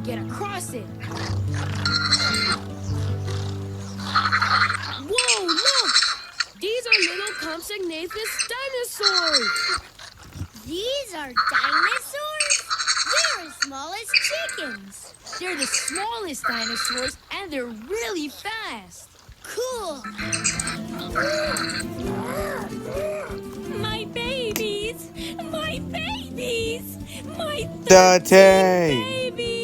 get across it. Whoa, look! These are little compsognathus dinosaurs. These are dinosaurs? They're as small as chickens. They're the smallest dinosaurs, and they're really fast. Cool. My babies! My babies! My Dante! babies!